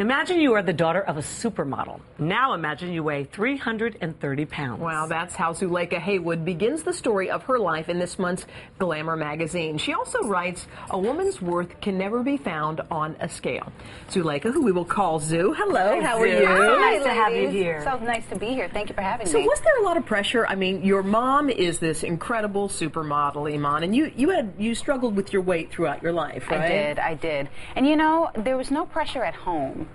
Imagine you are the daughter of a supermodel. Now imagine you weigh 330 pounds. Wow, that's how Zulekha Haywood begins the story of her life in this month's Glamour magazine. She also writes, "A woman's worth can never be found on a scale." Zulekha, who we will call Zoo. Hello, how are you? So Hi, nice to have you ladies. here. So nice to be here. Thank you for having me. So was there a lot of pressure? I mean, your mom is this incredible supermodel, Iman, and you struggled with your weight throughout your life, right? I did. And you know, there was no pressure at home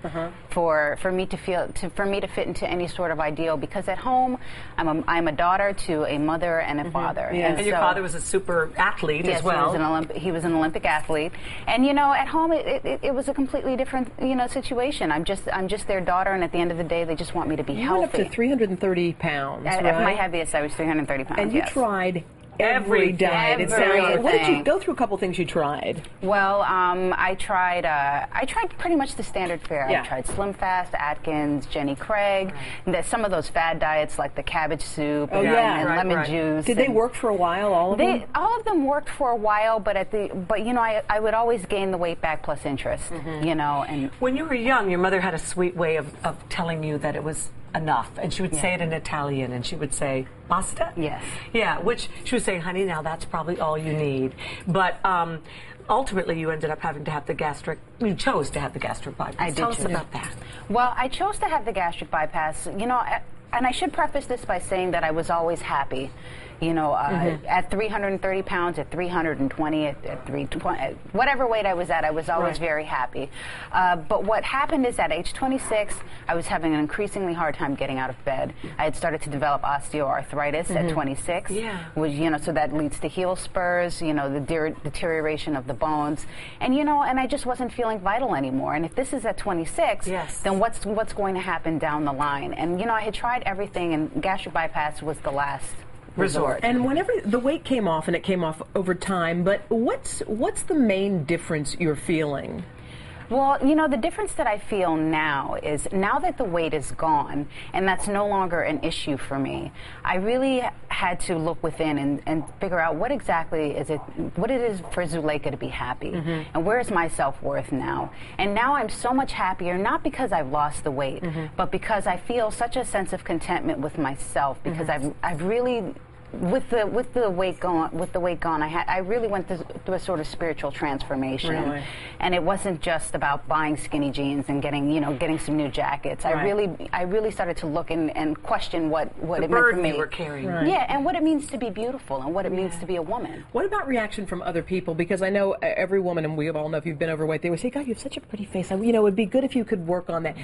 for me to fit into any sort of ideal, because at home I'm a daughter to a mother and a father. Yeah. And your father was a super athlete as well. He was an Olympic athlete. And you know, at home it was a completely different, you know, situation. I'm just their daughter, and at the end of the day they just want me to be You healthy. went up to 330 pounds, right? At my heaviest I was 330 pounds. And you tried every diet. It sounds like. What did you go through? A couple things you tried. Well, I tried pretty much the standard fare. Yeah. I tried Slim Fast, Atkins, Jenny Craig, some of those fad diets like the cabbage soup and lemon juice. Did they work for a while? All of them? All of them worked for a while, but you know, I would always gain the weight back plus interest. You know, and when you were young, your mother had a sweet way of telling you that it was enough, and she would say it in Italian, and she would say pasta. Yes. Yeah, which she would say, honey, now that's probably all you need. But ultimately, you ended up having to have the gastric. You chose to have the gastric bypass. I did. Tell us about that. Well, I chose to have the gastric bypass. You know, and I should preface this by saying that I was always happy. You know, at 330 pounds, at 320, at 320, whatever weight I was at, I was always very happy. But what happened is at age 26, I was having an increasingly hard time getting out of bed. I had started to develop osteoarthritis at 26. Yeah. Which, you know, so that leads to heel spurs, you know, the deterioration of the bones. And, you know, and I just wasn't feeling vital anymore. And if this is at 26, then what's going to happen down the line? And, you know, I had tried everything, and gastric bypass was the last resort. And whenever the weight came off, and it came off over time, but what's the main difference you're feeling? Well, you know, the difference that I feel now is, now that the weight is gone, and that's no longer an issue for me, I really had to look within and figure out what exactly what it is for Zulekha to be happy, and where's my self-worth now. And now I'm so much happier, not because I've lost the weight, but because I feel such a sense of contentment with myself, because I've really, with the weight gone, I really went through a sort of spiritual transformation. Really? And it wasn't just about buying skinny jeans and getting some new jackets. I really started to look and question what it meant for me. You were carrying. Yeah, and what it means to be beautiful, and what it means to be a woman. What about reaction from other people? Because I know every woman, and we all know if you've been overweight, they would say, God, you have such a pretty face. You know, it'd be good if you could work on that.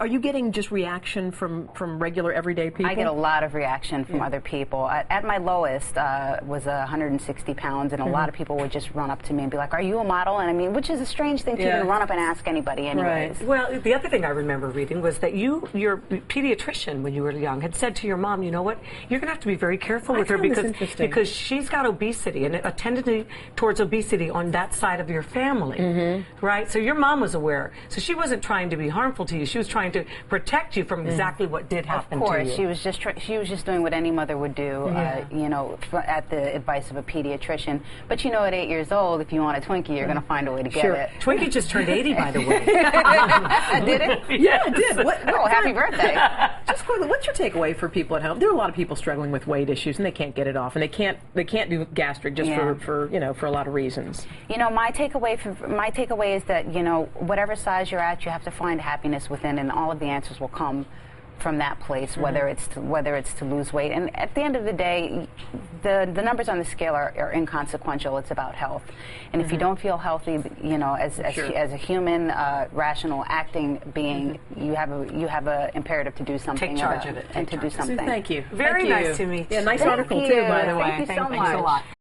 Are you getting just reaction from regular everyday people? I get a lot of reaction from other people. At my lowest was 160 pounds, and a lot of people would just run up to me and be like, "Are you a model?" And I mean, which is a strange thing to even run up and ask anybody anyways. Well, the other thing I remember reading was that your pediatrician, when you were young, had said to your mom, you know what, you're going to have to be very careful with her because she's got obesity and a tendency towards obesity on that side of your family, right? So your mom was aware. So she wasn't trying to be harmful to you. She was trying to protect you from exactly what did happen to you. Of course, she was just doing what any mother would do, you know, at the advice of a pediatrician. But you know, at 8 years old, if you want a Twinkie, you're going to find a way to get it. Twinkie just turned 80, by the way. Did it? Yeah, it did. Happy birthday. Just quickly, what's your takeaway for people at home? There are a lot of people struggling with weight issues, and they can't get it off, and they can't do gastric just for you know, for a lot of reasons. You know, my takeaway is that, you know, whatever size you're at, you have to find happiness within, and all of the answers will come from that place, whether it's to lose weight. And at the end of the day, the numbers on the scale are inconsequential. It's about health. And if you don't feel healthy, you know, as a human, rational, acting being, you have a imperative to do something. Take charge of it. And to do something. So thank you. Very nice to meet you. Yeah, nice article too, by the way. Thank you so much. Thanks a lot.